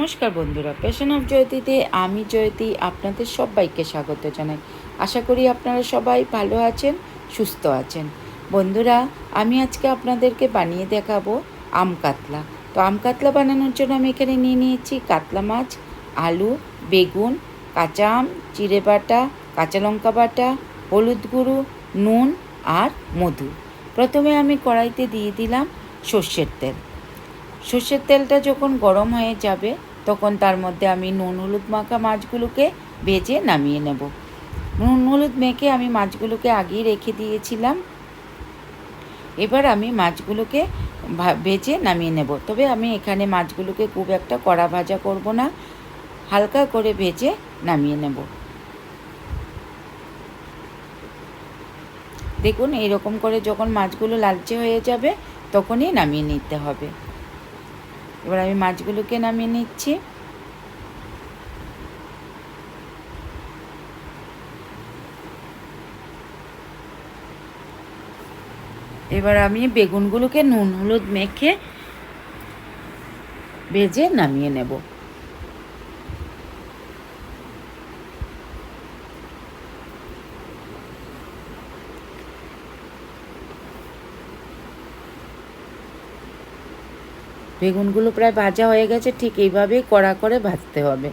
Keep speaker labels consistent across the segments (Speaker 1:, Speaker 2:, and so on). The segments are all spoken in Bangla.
Speaker 1: নমস্কার বন্ধুরা, প্যাশন অফ জয়তীতে আমি জয়তী আপনাদের সবাইকে স্বাগত জানাই। আশা করি আপনারা সবাই ভালো আছেন, সুস্থ আছেন। বন্ধুরা, আমি আজকে আপনাদেরকে বানিয়ে দেখাবো আম কাতলা। তো আম কাতলা বানানোর জন্য আমি এখানে নিয়ে নিয়েছি কাতলা মাছ, আলু, বেগুন, কাঁচা আম, জিরে বাটা, কাঁচা লঙ্কা বাটা, হলুদ গুঁড়ো, নুন আর মধু। প্রথমে আমি কড়াইতে দিয়ে দিলাম সর্ষের তেল। সর্ষের তেলটা যখন গরম হয়ে যাবে তখন তার মধ্যে আমি নুন হলুদ মাখা মাছগুলোকে ভেজে নামিয়ে নেব। নুন হলুদ মেখে আমি মাছগুলোকে আগেই রেখে দিয়েছিলাম। এবার আমি মাছগুলোকে ভেজে নামিয়ে নেব। তবে আমি এখানে মাছগুলোকে খুব একটা কড়া ভাজা করব না, হালকা করে ভেজে নামিয়ে নেব। দেখুন, এইরকম করে যখন মাছগুলো লালচে হয়ে যাবে তখনই নামিয়ে নিতে হবে। এবার আমি মাছগুলোকে নামিয়ে নিচ্ছি। এবার আমি বেগুনগুলোকে নুন হলুদ মেখে ভেজে নামিয়ে নেব। বেগুনগুলো প্রায় ভাজা হয়ে গেছে, ঠিক এইভাবেই কড়া করে ভাজতে হবে।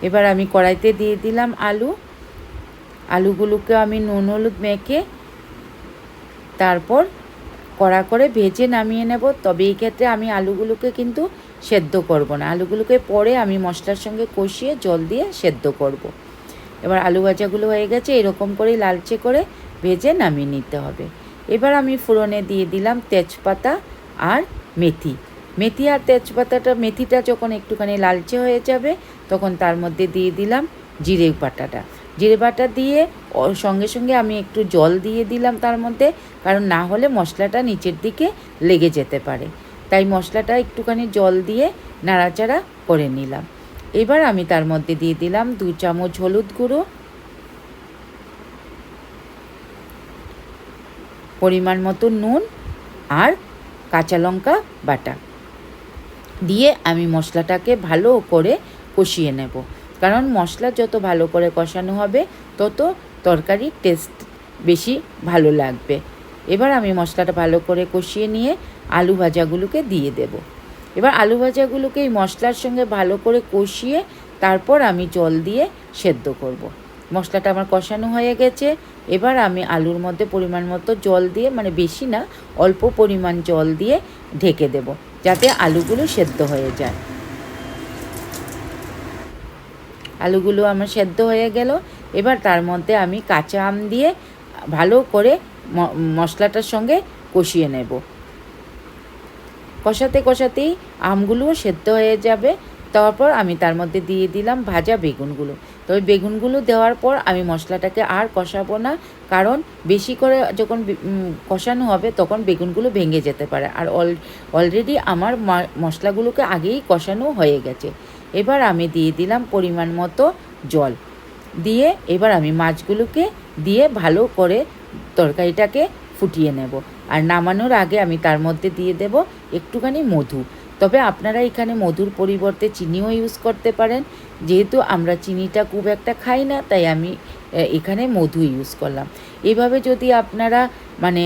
Speaker 1: এবার আমি কড়াইতে দিয়ে দিলাম আলুগুলোকে আমি নুন হলুদ মেখে তারপর কড়া করে ভেজে নামিয়ে নেব। তবে এই ক্ষেত্রে আমি আলুগুলোকে কিন্তু সেদ্ধ করব না, আলুগুলোকে পরে আমি মশলার সঙ্গে কষিয়ে জল দিয়ে সেদ্ধ করব। এবার আলু ভাজাগুলো হয়ে গেছে, এরকম করে লালচে করে ভেজে নামিয়ে নিতে হবে। এবার আমি ফোড়নে দিয়ে দিলাম তেজপাতা আর মেথি আর তেজপাতাটা, মেথিটা যখন একটুখানি লালচে হয়ে যাবে তখন তার মধ্যে দিয়ে দিলাম জিরে বাটা দিয়ে সঙ্গে সঙ্গে আমি একটু জল দিয়ে দিলাম তার মধ্যে, কারণ না হলে মশলাটা নিচের দিকে লেগে যেতে পারে। তাই মশলাটা একটুখানি জল দিয়ে নাড়াচাড়া করে নিলাম। এবার আমি তার মধ্যে দিয়ে দিলাম 2 চামচ হলুদ গুঁড়ো, পরিমাণ মতো নুন আর কাঁচা লঙ্কা বাটা দিয়ে আমি মশলাটাকে ভালো করে কষিয়ে নেব। কারণ মশলা যত ভালো করে কষানো হবে তত তরকারির টেস্ট বেশি ভালো লাগবে। এবার আমি মশলাটা ভালো করে কষিয়ে নিয়ে আলু ভাজাগুলোকে দিয়ে দেব। এবার আলু ভাজাগুলোকে এই মশলার সঙ্গে ভালো করে কষিয়ে তারপর আমি জল দিয়ে সেদ্ধ করব। মশলাটা আমার কষানো হয়ে গেছে। এবার আমি আলুর মধ্যে পরিমাণ মতো জল দিয়ে, মানে বেশি না, অল্প পরিমাণ জল দিয়ে ঢেকে দেব যাতে আলুগুলো সেদ্ধ হয়ে যায়। আলুগুলো আমার সেদ্ধ হয়ে গেল। এবার তার মধ্যে আমি কাঁচা আম দিয়ে ভালো করে মশলাটার সঙ্গে কষিয়ে নেব। কষাতেই আমগুলোও সেদ্ধ হয়ে যাবে। তারপর আমি তার মধ্যে দিয়ে দিলাম ভাজা বেগুনগুলো। তবে বেগুনগুলো দেওয়ার পর আমি মশলাটাকে আর কষাবো না, কারণ বেশি করে যখন কষানো হবে তখন বেগুনগুলো ভেঙে যেতে পারে। আর অলরেডি আমার মশলাগুলোকে আগেই কষানো হয়ে গেছে। এবার আমি দিয়ে দিলাম পরিমাণ মতো জল দিয়ে এবার আমি মাছগুলোকে দিয়ে ভালো করে তরকারিটাকে ফুটিয়ে নেব। আর নামানোর আগে আমি তার মধ্যে দিয়ে দেব একটুখানি মধু। তবে আপনারা এখানে মধুর পরিবর্তে চিনিও ইউজ করতে পারেন। যেহেতু আমরা চিনিটা খুব একটা খাই না, তাই আমি এখানে মধু ইউজ করলাম। এইভাবে যদি আপনারা মানে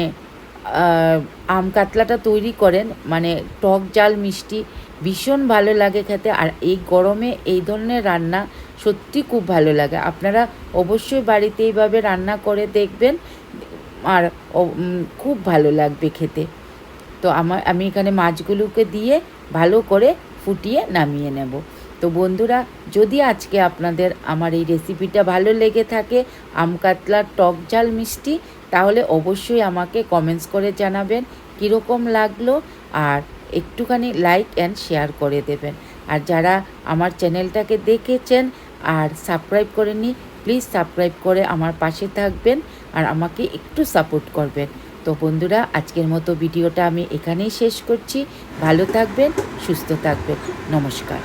Speaker 1: আম কাতলাটা তৈরি করেন, মানে টক ঝাল মিষ্টি ভীষণ ভালো লাগে খেতে। আর এই গরমে এই ধরনের রান্না সত্যি খুব ভালো লাগে। আপনারা অবশ্যই বাড়িতে এইভাবে রান্না করে দেখবেন, আর খুব ভালো লাগবে খেতে। তো আমি এখানে মাছগুলোকে দিয়ে ভালো করে ফুটিয়ে নামিয়ে নেব। তো বন্ধুরা, যদি আজকে আপনাদের আমার এই রেসিপিটা ভালো লেগে থাকে, আম কাতলার টক ঝাল মিষ্টি, তাহলে অবশ্যই আমাকে কমেন্টস করে জানাবেন কীরকম লাগলো, আর একটুখানি লাইক অ্যান্ড শেয়ার করে দেবেন। আর যারা আমার চ্যানেলটাকে দেখেছেন আর সাবস্ক্রাইব করেননি, প্লিজ সাবস্ক্রাইব করে আমার পাশে থাকবেন আর আমাকে একটু সাপোর্ট করবেন। তো বন্ধুরা, আজকের মতো ভিডিওটা আমি এখানেই শেষ করছি। ভালো থাকবেন, সুস্থ থাকবেন। নমস্কার।